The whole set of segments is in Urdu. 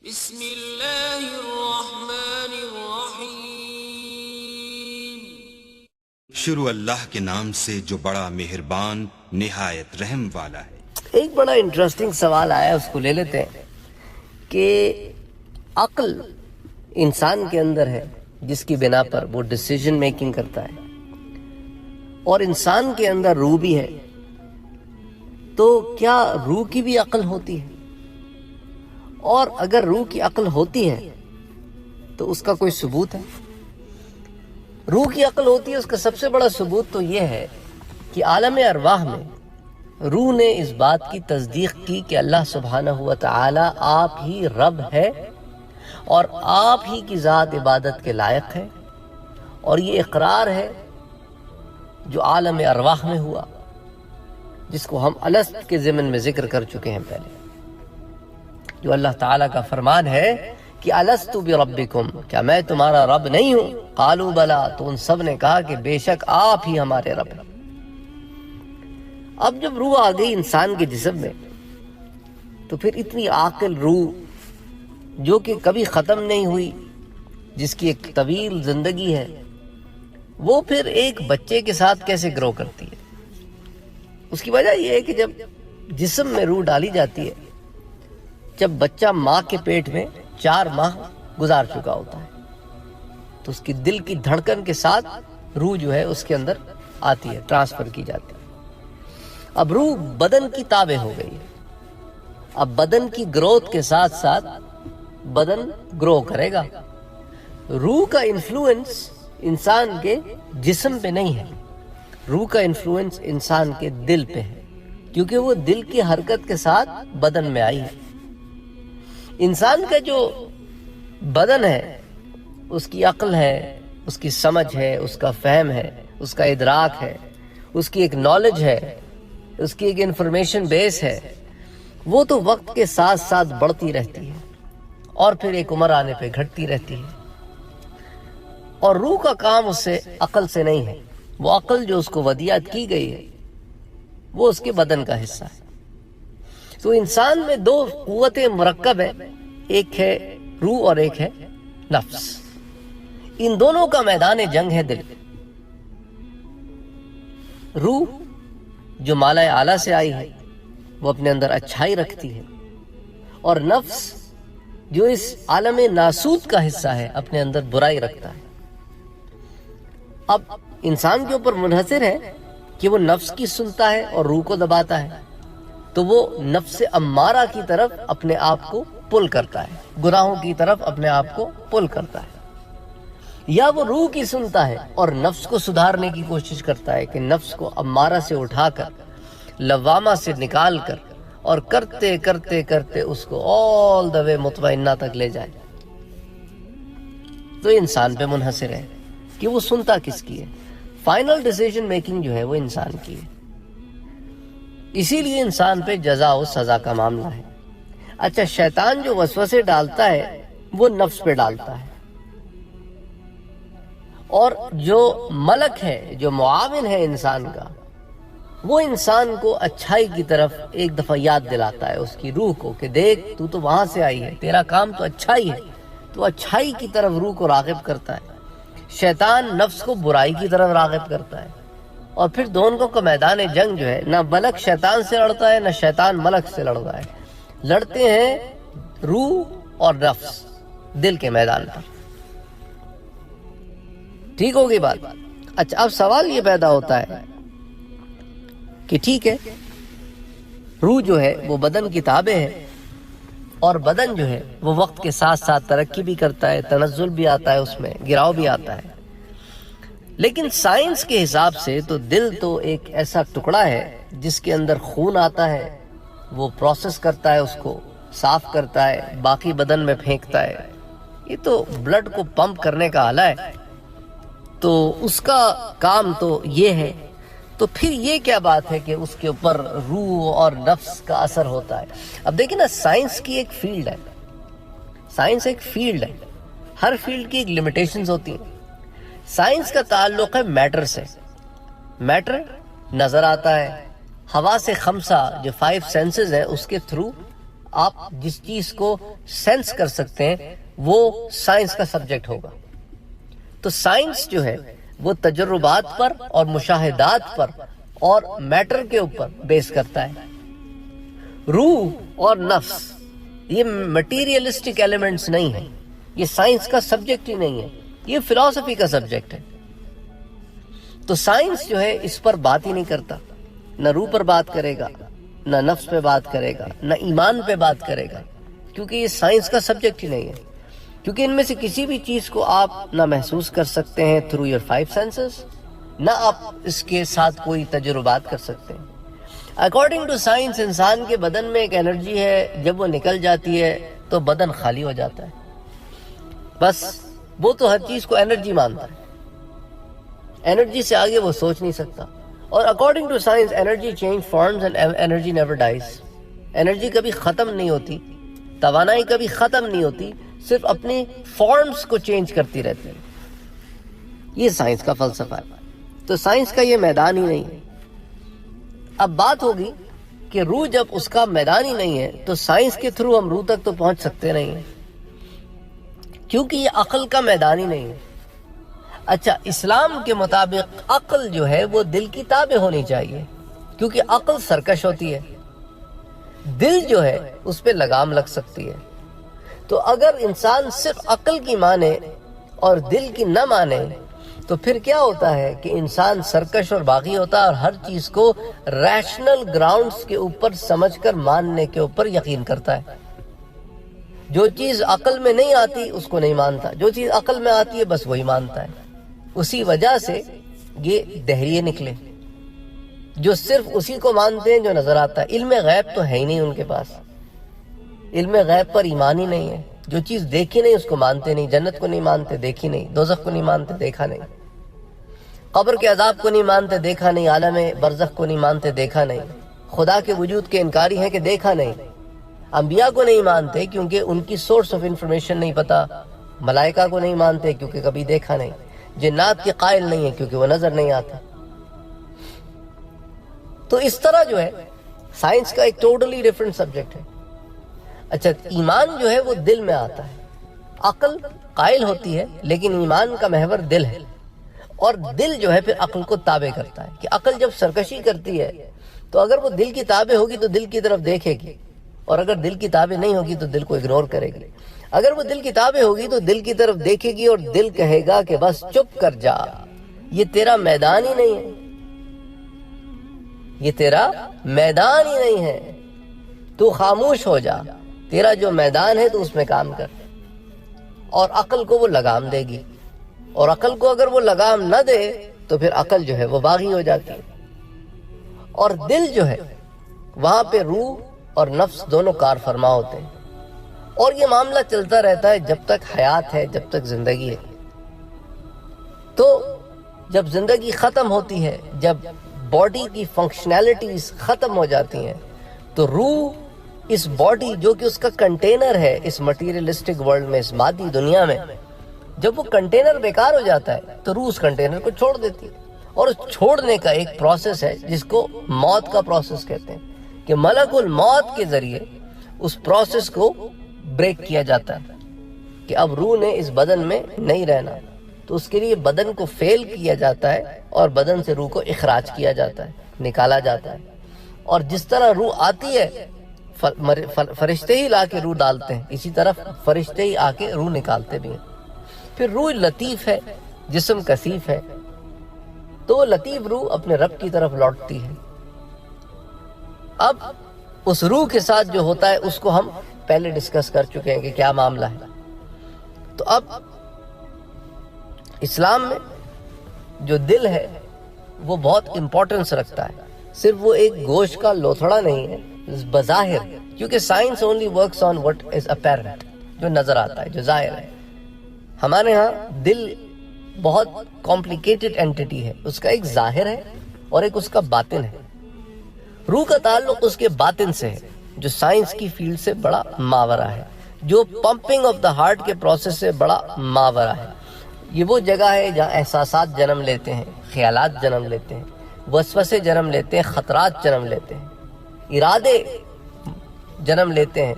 بسم اللہ الرحمن الرحیم۔ شروع اللہ کے نام سے جو بڑا مہربان نہایت رحم والا ہے۔ ایک بڑا انٹرسٹنگ سوال آیا، اس کو لے لیتے ہیں کہ عقل انسان کے اندر ہے جس کی بنا پر وہ ڈیسیژن میکنگ کرتا ہے، اور انسان کے اندر روح بھی ہے، تو کیا روح کی بھی عقل ہوتی ہے؟ اور اگر روح کی عقل ہوتی ہے تو اس کا کوئی ثبوت ہے؟ روح کی عقل ہوتی ہے، اس کا سب سے بڑا ثبوت تو یہ ہے کہ عالم ارواح میں روح نے اس بات کی تصدیق کی کہ اللہ سبحانہ و تعالی آپ ہی رب ہے اور آپ ہی کی ذات عبادت کے لائق ہے، اور یہ اقرار ہے جو عالم ارواح میں ہوا، جس کو ہم الست کے ضمن میں ذکر کر چکے ہیں پہلے، جو اللہ تعالیٰ کا فرمان ہے کہ الست بربکم، کیا میں تمہارا رب نہیں ہوں؟ قالوا بلا، تو ان سب نے کہا کہ بے شک آپ ہی ہمارے رب ہیں۔ اب جب روح آ گئی انسان کے جسم میں، تو پھر اتنی عاقل روح جو کہ کبھی ختم نہیں ہوئی، جس کی ایک طویل زندگی ہے، وہ پھر ایک بچے کے ساتھ کیسے گرو کرتی ہے؟ اس کی وجہ یہ ہے کہ جب جسم میں روح ڈالی جاتی ہے، جب بچہ ماں کے پیٹ میں 4 ماہ گزار چکا ہوتا ہے، تو اس کی دل کی دھڑکن کے ساتھ روح جو ہے اس کے اندر آتی ہے، ٹرانسفر کی جاتی ہے۔ اب روح بدن کی تابع ہو گئی ہے، اب بدن کی گروتھ کے ساتھ ساتھ بدن گرو کرے گا۔ روح کا انفلوئنس انسان کے جسم پہ نہیں ہے، روح کا انفلوئنس انسان کے دل پہ ہے، کیونکہ وہ دل کی حرکت کے ساتھ بدن میں آئی ہے۔ انسان کا جو بدن ہے، اس کی عقل ہے، اس کی سمجھ ہے، اس کا فہم ہے، اس کا ادراک ہے، اس کی ایک نالج ہے، اس کی ایک انفارمیشن بیس ہے، وہ تو وقت کے ساتھ ساتھ بڑھتی رہتی ہے، اور پھر ایک عمر آنے پہ گھٹتی رہتی ہے۔ اور روح کا کام اس سے عقل سے نہیں ہے، وہ عقل جو اس کو ودیعت کی گئی ہے وہ اس کے بدن کا حصہ ہے۔ تو انسان میں 2 قوتیں مرکب ہیں، ایک ہے روح اور ایک ہے نفس۔ ان دونوں کا میدان جنگ ہے دل۔ روح جو مالا اعلیٰ سے آئی ہے، وہ اپنے اندر اچھائی رکھتی ہے، اور نفس جو اس عالم ناسوت کا حصہ ہے، اپنے اندر برائی رکھتا ہے۔ اب انسان کے اوپر منحصر ہے کہ وہ نفس کی سنتا ہے اور روح کو دباتا ہے، تو وہ نفس امارہ کی طرف اپنے آپ کو پل کرتا ہے، گناہوں کی طرف اپنے آپ کو پل کرتا ہے، یا وہ روح کی سنتا ہے اور نفس کو سدھارنے کی کوشش کرتا ہے کہ نفس کو امارہ سے اٹھا کر، لوامہ سے نکال کر، اور کرتے کرتے کرتے اس کو آل دا وے مطمئنہ تک لے جائے۔ تو انسان پہ منحصر ہے کہ وہ سنتا کس کی ہے۔ فائنل ڈیسیژن میکنگ جو ہے وہ انسان کی ہے، اسی لیے انسان پہ جزا و سزا کا معاملہ ہے۔ اچھا، شیطان جو وسوسے ڈالتا ہے وہ نفس پہ ڈالتا ہے، اور جو ملک ہے، جو معاون ہے انسان کا، وہ انسان کو اچھائی کی طرف ایک دفعہ یاد دلاتا ہے، اس کی روح کو، کہ دیکھ تو وہاں سے آئی ہے، تیرا کام تو اچھائی ہے، تو اچھائی کی طرف روح کو راغب کرتا ہے۔ شیطان نفس کو برائی کی طرف راغب کرتا ہے، اور پھر دونوں کا میدان جنگ جو ہے، نہ ملک شیطان سے لڑتا ہے، نہ شیطان ملک سے لڑتا ہے، لڑتے ہیں روح اور نفس دل کے میدان پر۔ ٹھیک ہوگی بات؟ اچھا، اب سوال یہ پیدا ہوتا ہے کہ ٹھیک ہے، روح جو ہے وہ بدن کی تابع ہے، اور بدن جو ہے وہ وقت کے ساتھ ساتھ ترقی بھی کرتا ہے، تنزل بھی آتا ہے، اس میں گراؤ بھی آتا ہے، لیکن سائنس کے حساب سے تو دل تو ایک ایسا ٹکڑا ہے جس کے اندر خون آتا ہے، وہ پروسیس کرتا ہے، اس کو صاف کرتا ہے، باقی بدن میں پھینکتا ہے۔ یہ تو بلڈ کو پمپ کرنے کا آلہ ہے، تو اس کا کام تو یہ ہے۔ تو پھر یہ کیا بات ہے کہ اس کے اوپر روح اور نفس کا اثر ہوتا ہے؟ اب دیکھیں نا، سائنس کی ایک فیلڈ ہے، سائنس ایک فیلڈ ہے، ہر فیلڈ کی ایک لیمیٹیشنز ہوتی ہیں۔ سائنس کا تعلق ہے میٹر سے، میٹر نظر آتا ہے، حواس خمسہ جو 5 سینسز ہیں اس کے تھرو آپ جس چیز کو سینس کر سکتے ہیں وہ سائنس کا سبجیکٹ ہوگا. تو سائنس جو ہے وہ تجربات پر اور مشاہدات پر اور میٹر کے اوپر بیس کرتا ہے. روح اور نفس یہ مٹیریلسٹک ایلیمنٹس نہیں ہیں، یہ سائنس کا سبجیکٹ ہی نہیں ہے، یہ فلسفی کا سبجیکٹ ہے. تو سائنس جو ہے اس پر بات ہی نہیں کرتا، نہ روح پر بات کرے گا، نہ نفس پہ بات کرے گا، نہ ایمان پہ بات کرے گا، کیونکہ یہ سائنس کا سبجیکٹ ہی نہیں ہے. کیونکہ ان میں سے کسی بھی چیز کو آپ نہ محسوس کر سکتے ہیں تھرو یور 5 سینسز، نہ آپ اس کے ساتھ کوئی تجربات کر سکتے ہیں. اکارڈنگ ٹو سائنس انسان کے بدن میں ایک انرجی ہے، جب وہ نکل جاتی ہے تو بدن خالی ہو جاتا ہے. بس وہ تو ہر چیز کو انرجی مانتا ہے، انرجی سے آگے وہ سوچ نہیں سکتا. اور according to science energy change forms and energy never dies. Energy کبھی ختم نہیں ہوتی، توانائی کبھی ختم نہیں ہوتی، صرف اپنی فارمز کو چینج کرتی رہتی ہے. یہ سائنس کا فلسفہ ہے. تو سائنس کا یہ میدان ہی نہیں ہے. اب بات ہوگی کہ روح جب اس کا میدان ہی نہیں ہے تو سائنس کے تھرو ہم روح تک تو پہنچ سکتے نہیں ہیں، کیونکہ یہ عقل کا میدان ہی نہیں ہے. اچھا، اسلام کے مطابق عقل جو ہے وہ دل کی تابع ہونی چاہیے، کیونکہ عقل سرکش ہوتی ہے، دل جو ہے اس پہ لگام لگ سکتی ہے. تو اگر انسان صرف عقل کی مانے اور دل کی نہ مانے تو پھر کیا ہوتا ہے کہ انسان سرکش اور باغی ہوتا ہے اور ہر چیز کو ریشنل گراؤنڈز کے اوپر سمجھ کر ماننے کے اوپر یقین کرتا ہے. جو چیز عقل میں نہیں آتی اس کو نہیں مانتا، جو چیز عقل میں آتی ہے بس وہی مانتا ہے. اسی وجہ سے یہ دہریے نکلے جو صرف اسی کو مانتے ہیں جو نظر آتا ہے. علم غیب تو ہے ہی نہیں ان کے پاس، علم غیب پر ایمان ہی نہیں ہے. جو چیز دیکھی نہیں اس کو مانتے نہیں، جنت کو نہیں مانتے، دیکھی نہیں، دوزخ کو نہیں مانتے، دیکھا نہیں، قبر کے عذاب کو نہیں مانتے، دیکھا نہیں، عالم برزخ کو نہیں مانتے، دیکھا نہیں، خدا کے وجود کے انکاری ہیں کہ دیکھا نہیں. انبیاء کو نہیں مانتے کیونکہ ان کی سورس آف انفارمیشن نہیں پتا، ملائکہ کو نہیں مانتے کیونکہ کبھی دیکھا نہیں، جنات کے قائل نہیں ہیں کیونکہ وہ نظر نہیں آتا. تو اس طرح جو ہے سائنس کا ایک ٹوٹلی ڈیفرنٹ سبجیکٹ ہے. اچھا، ایمان جو ہے وہ دل میں آتا ہے، عقل قائل ہوتی ہے لیکن ایمان کا محور دل ہے، اور دل جو ہے پھر عقل کو تابع کرتا ہے. کہ عقل جب سرکشی کرتی ہے تو اگر وہ دل کی تابع ہوگی تو دل کی طرف دیکھے گی، اور اگر دل کی تابع نہیں ہوگی تو دل کو اگنور کرے گی. اگر وہ دل کی تابع ہوگی تو دل کی طرف دیکھے گی اور دل کہے گا کہ بس چپ کر جا، یہ تیرا میدان ہی نہیں ہے، یہ تیرا میدان ہی نہیں ہے، تو خاموش ہو جا، تیرا جو میدان ہے تو اس میں کام کر. اور عقل کو وہ لگام دے گی، اور عقل کو اگر وہ لگام نہ دے تو پھر عقل جو ہے وہ باغی ہو جاتی ہے. اور دل جو ہے وہاں پہ روح اور نفس دونوں کار فرما ہوتے ہیں، اور یہ معاملہ چلتا رہتا ہے جب تک حیات ہے، جب تک زندگی ہے. تو جب زندگی ختم ہوتی ہے، جب باڈی کی فنکشنالٹیز ختم ہو جاتی ہیں، تو روح اس باڈی جو کہ اس کا کنٹینر ہے اس مٹیریلسٹک ورلڈ میں، اس مادی دنیا میں، جب وہ کنٹینر بیکار ہو جاتا ہے تو روح اس کنٹینر کو چھوڑ دیتی ہے. اور اس چھوڑنے کا ایک پروسیس ہے جس کو موت کا پروسیس کہتے ہیں، کہ ملک الموت کے ذریعے اس پروسیس کو بریک کیا جاتا ہے کہ اب روح نے اس بدن میں نہیں رہنا. تو اس کے لیے بدن کو فیل کیا جاتا ہے اور بدن سے روح کو اخراج کیا جاتا ہے، نکالا جاتا ہے. اور جس طرح روح آتی ہے فرشتے ہی لا کے روح ڈالتے ہیں، اسی طرح فرشتے ہی آ کے روح نکالتے بھی ہیں. پھر روح لطیف ہے، جسم کثیف ہے، تو وہ لطیف روح اپنے رب کی طرف لوٹتی ہے. اب اس روح کے ساتھ جو ہوتا ہے اس کو ہم پہلے ڈسکس کر چکے ہیں کہ کیا معاملہ ہے. تو اب اسلام میں جو دل ہے وہ بہت امپورٹنس رکھتا ہے. صرف وہ ایک گوشت کا لوتھڑا نہیں ہے بظاہر، کیونکہ science only works on what is apparent, جو نظر آتا ہے، جو ظاہر ہے. ہمارے ہاں دل بہت کمپلیکیٹڈ اینٹیٹی ہے، اس کا ایک ظاہر ہے اور ایک اس کا باطن ہے. روح کا تعلق اس کے باطن سے ہے جو سائنس کی فیلڈ سے بڑا ماورا ہے، جو پمپنگ آف دا ہارٹ کے پروسیس سے بڑا ماورا ہے. یہ وہ جگہ ہے جہاں احساسات جنم لیتے ہیں، خیالات جنم لیتے ہیں، وسوسے جنم لیتے ہیں، خطرات جنم لیتے ہیں، ارادے جنم لیتے ہیں.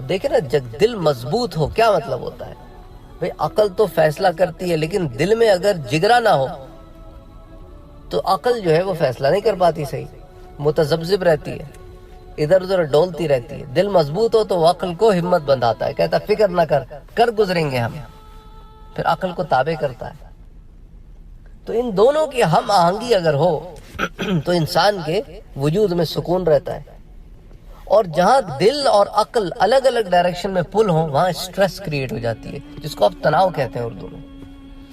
دیکھیں نا جب دل مضبوط ہو کیا مطلب ہوتا ہے. بھئی عقل تو فیصلہ کرتی ہے لیکن دل میں اگر جگرا نہ ہو تو عقل جو ہے وہ فیصلہ نہیں کر پاتی صحیح، متذبذب رہتی ہے، ادھر ادھر ڈولتی رہتی ہے. دل مضبوط ہو تو وہ عقل کو ہمت بندھاتا ہے، کہتا فکر نہ کر گزریں گے ہم، پھر عقل کو تابع کرتا ہے. تو ان دونوں کی ہم آہنگی اگر ہو تو انسان کے وجود میں سکون رہتا ہے. اور جہاں دل اور عقل الگ الگ ڈائریکشن میں پل ہوں وہاں سٹریس کریٹ ہو جاتی ہے، جس کو آپ تناؤ کہتے ہیں اردو میں.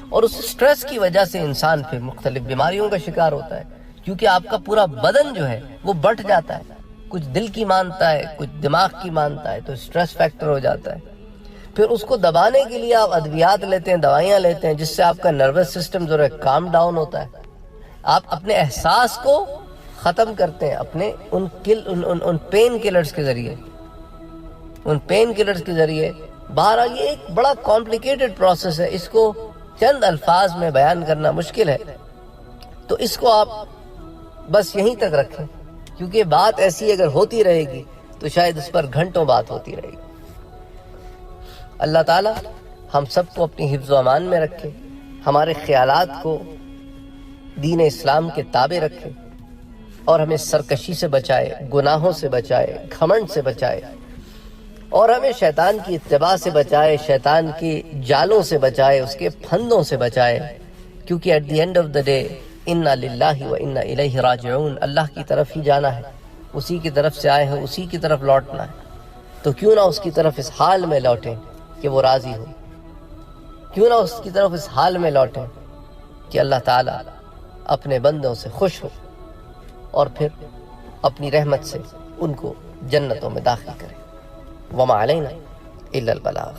اور اس سٹریس کی وجہ سے انسان پھر مختلف بیماریوں کا شکار ہوتا ہے، کیونکہ آپ کا پورا بدن جو ہے وہ بٹ جاتا ہے، کچھ دل کی مانتا ہے کچھ دماغ کی مانتا ہے، تو سٹریس فیکٹر ہو جاتا ہے. پھر اس کو دبانے کے لیے آپ ادویات لیتے ہیں، دوائیاں لیتے ہیں، جس سے آپ کا نروس سسٹم جو ہے کام ڈاؤن ہوتا ہے. آپ اپنے احساس کو ختم کرتے ہیں اپنے ان پین کلرز کے ذریعے. ان پین کلرز کے ذریعے بہرحال یہ ایک بڑا کمپلیکیٹڈ پروسیس ہے، اس کو چند الفاظ میں بیان کرنا مشکل ہے. تو اس کو آپ بس یہیں تک رکھیں، کیونکہ بات ایسی اگر ہوتی رہے گی تو شاید اس پر گھنٹوں بات ہوتی رہے گی. اللہ تعالی ہم سب کو اپنی حفظ و امان میں رکھے، ہمارے خیالات کو دین اسلام کے تابع رکھے، اور ہمیں سرکشی سے بچائے، گناہوں سے بچائے، گھمنڈ سے بچائے، اور ہمیں شیطان کی اتباع سے بچائے، شیطان کی جالوں سے بچائے، اس کے پھندوں سے بچائے. کیونکہ at the end of the day انا للہ و انا الیہ راجعون، اللہ کی طرف ہی جانا ہے، اسی کی طرف سے آئے ہیں، اسی کی طرف لوٹنا ہے. تو کیوں نہ اس کی طرف اس حال میں لوٹیں کہ وہ راضی ہو، کیوں نہ اس کی طرف اس حال میں لوٹیں کہ اللہ تعالیٰ اپنے بندوں سے خوش ہو اور پھر اپنی رحمت سے ان کو جنتوں میں داخل کرے. وما علینا الا البلاغ.